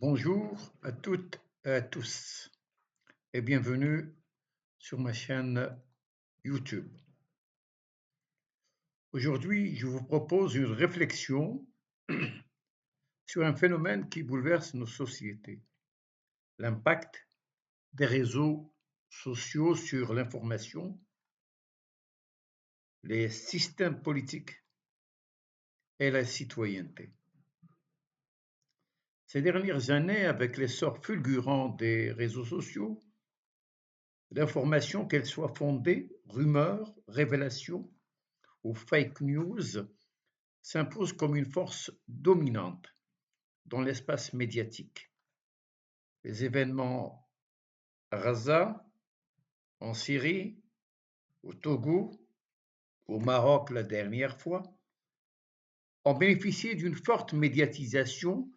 Bonjour à toutes et à tous et bienvenue sur ma chaîne YouTube. Aujourd'hui, je vous propose une réflexion sur un phénomène qui bouleverse nos sociétés, l'impact des réseaux sociaux sur l'information, les systèmes politiques et la citoyenneté. Ces dernières années, avec l'essor fulgurant des réseaux sociaux, l'information, qu'elle soit fondée, rumeurs, révélations ou fake news, s'impose comme une force dominante dans l'espace médiatique. Les événements à Gaza, en Syrie, au Togo, au Maroc la dernière fois, ont bénéficié d'une forte médiatisation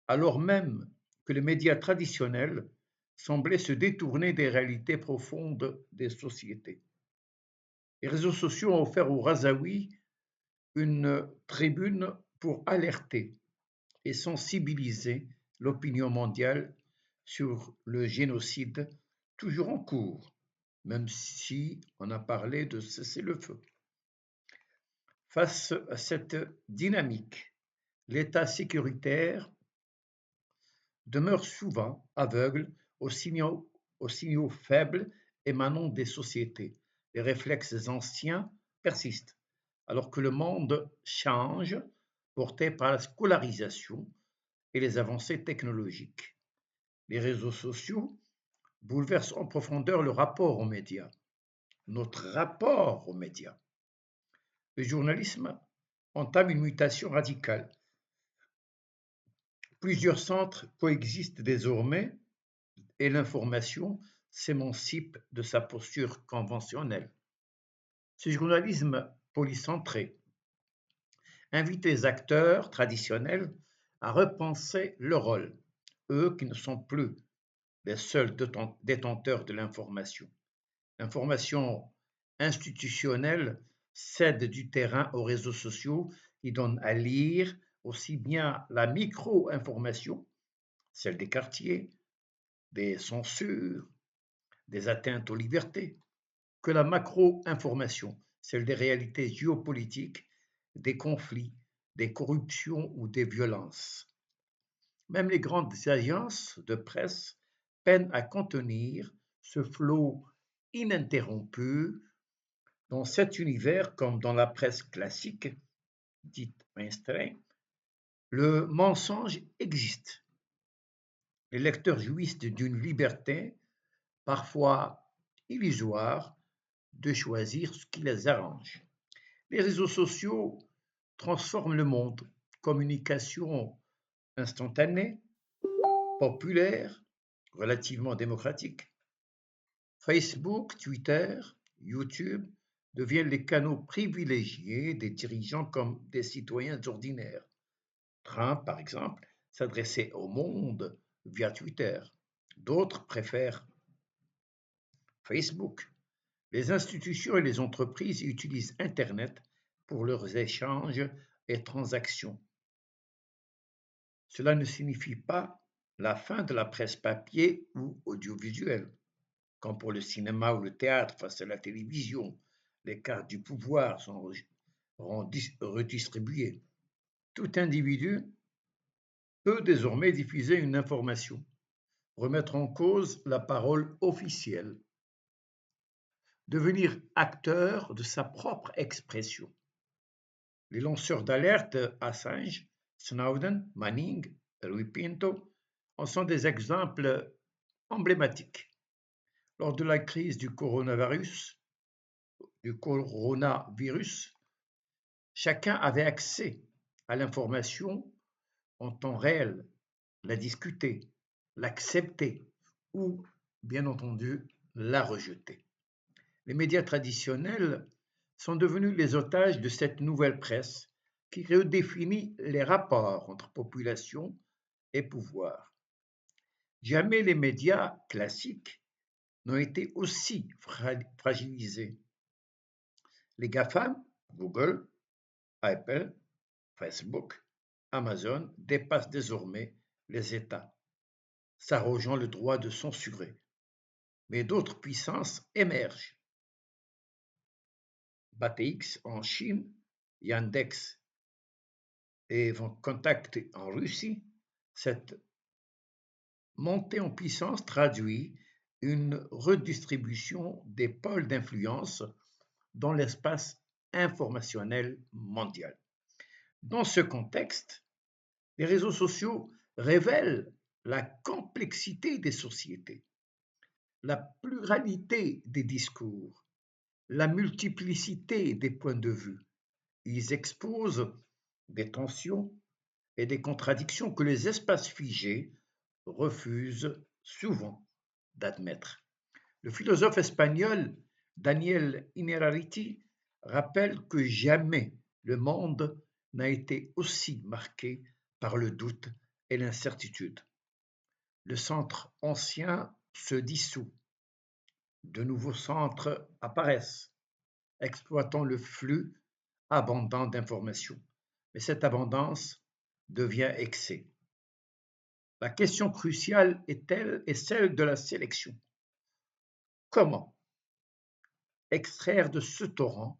alors même que les médias traditionnels semblaient se détourner des réalités profondes des sociétés. Les réseaux sociaux ont offert aux Razaouis une tribune pour alerter et sensibiliser l'opinion mondiale sur le génocide toujours en cours, même si on a parlé de cessez-le-feu. Face à cette dynamique, l'État sécuritaire demeure souvent aveugle aux signaux faibles émanant des sociétés. Les réflexes anciens persistent, alors que le monde change, porté par la scolarisation et les avancées technologiques. Les réseaux sociaux bouleversent en profondeur le rapport aux médias, notre rapport aux médias. Le journalisme entame une mutation radicale. Plusieurs centres coexistent désormais et l'information s'émancipe de sa posture conventionnelle. Ce journalisme polycentré invite les acteurs traditionnels à repenser leur rôle, eux qui ne sont plus les seuls détenteurs de l'information. L'information institutionnelle cède du terrain aux réseaux sociaux qui donnent à lire aussi bien la micro-information, celle des quartiers, des censures, des atteintes aux libertés, que la macro-information, celle des réalités géopolitiques, des conflits, des corruptions ou des violences. Même les grandes agences de presse peinent à contenir ce flot ininterrompu dans cet univers comme dans la presse classique, dite mainstream. Le mensonge existe. Les lecteurs jouissent d'une liberté, parfois illusoire, de choisir ce qui les arrange. Les réseaux sociaux transforment le monde. Communication instantanée, populaire, relativement démocratique. Facebook, Twitter, YouTube deviennent les canaux privilégiés des dirigeants comme des citoyens ordinaires. Trump, par exemple, s'adressait au monde via Twitter. D'autres préfèrent Facebook. Les institutions et les entreprises utilisent Internet pour leurs échanges et transactions. Cela ne signifie pas la fin de la presse papier ou audiovisuelle. Comme pour le cinéma ou le théâtre face à la télévision, les cartes du pouvoir sont redistribuées. Tout individu peut désormais diffuser une information, remettre en cause la parole officielle, devenir acteur de sa propre expression. Les lanceurs d'alerte Assange, Snowden, Manning, Rui Pinto en sont des exemples emblématiques. Lors de la crise du coronavirus, chacun avait accès à l'information en temps réel, la discuter, l'accepter ou, bien entendu, la rejeter. Les médias traditionnels sont devenus les otages de cette nouvelle presse qui redéfinit les rapports entre population et pouvoir. Jamais les médias classiques n'ont été aussi fragilisés. Les GAFAM, Google, Apple, Facebook, Amazon dépassent désormais les États. s'arrogeant le droit de censurer. Mais d'autres puissances émergent. BATX en Chine, Yandex et Contact en Russie. Cette montée en puissance traduit une redistribution des pôles d'influence dans l'espace informationnel mondial. Dans ce contexte, les réseaux sociaux révèlent la complexité des sociétés, la pluralité des discours, la multiplicité des points de vue. Ils exposent des tensions et des contradictions que les espaces figés refusent souvent d'admettre. Le philosophe espagnol Daniel Innerarity rappelle que jamais le monde n'a été aussi marqué par le doute et l'incertitude. Le centre ancien se dissout, de nouveaux centres apparaissent, exploitant le flux abondant d'informations. Mais cette abondance devient excès. La question cruciale est celle de la sélection. Comment extraire de ce torrent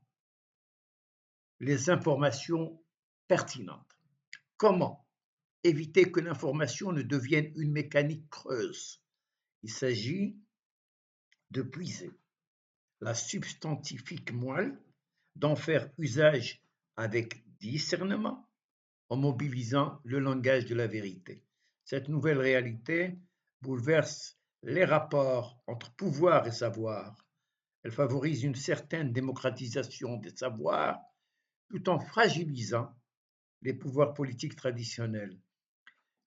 les informations pertinentes? Comment éviter que l'information ne devienne une mécanique creuse? Il s'agit de puiser la substantifique moelle, d'en faire usage avec discernement, en mobilisant le langage de la vérité. Cette nouvelle réalité bouleverse les rapports entre pouvoir et savoir. Elle favorise une certaine démocratisation des savoirs tout en fragilisant les pouvoirs politiques traditionnels.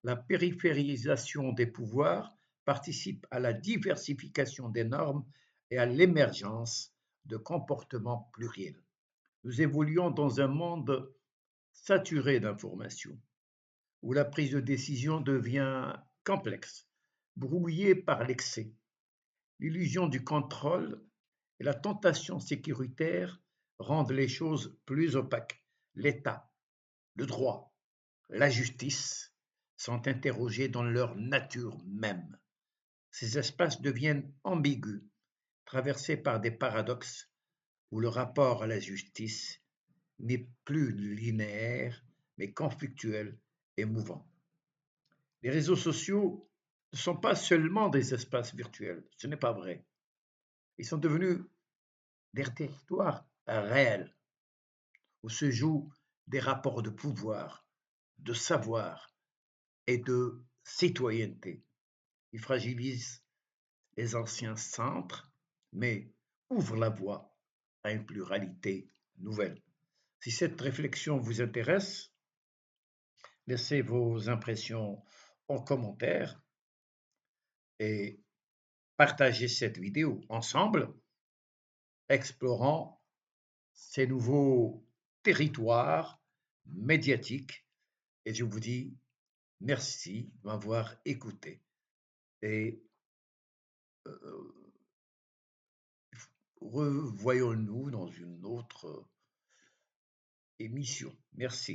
La périphérisation des pouvoirs participe à la diversification des normes et à l'émergence de comportements pluriels. Nous évoluons dans un monde saturé d'informations, où la prise de décision devient complexe, brouillée par l'excès. L'illusion du contrôle et la tentation sécuritaire rendent les choses plus opaques. L'État, le droit, la justice sont interrogés dans leur nature même. Ces espaces deviennent ambigus, traversés par des paradoxes où le rapport à la justice n'est plus linéaire, mais conflictuel et mouvant. Les réseaux sociaux ne sont pas seulement des espaces virtuels, ce n'est pas vrai. Ils sont devenus des territoires réels où se jouent des rapports de pouvoir, de savoir et de citoyenneté. Ils fragilisent les anciens centres, mais ouvrent la voie à une pluralité nouvelle. Si cette réflexion vous intéresse, laissez vos impressions en commentaire et partagez cette vidéo ensemble, explorant ces nouveaux territoires médiatiques. Et je vous dis merci de m'avoir écouté. Et revoyons-nous dans une autre émission. Merci.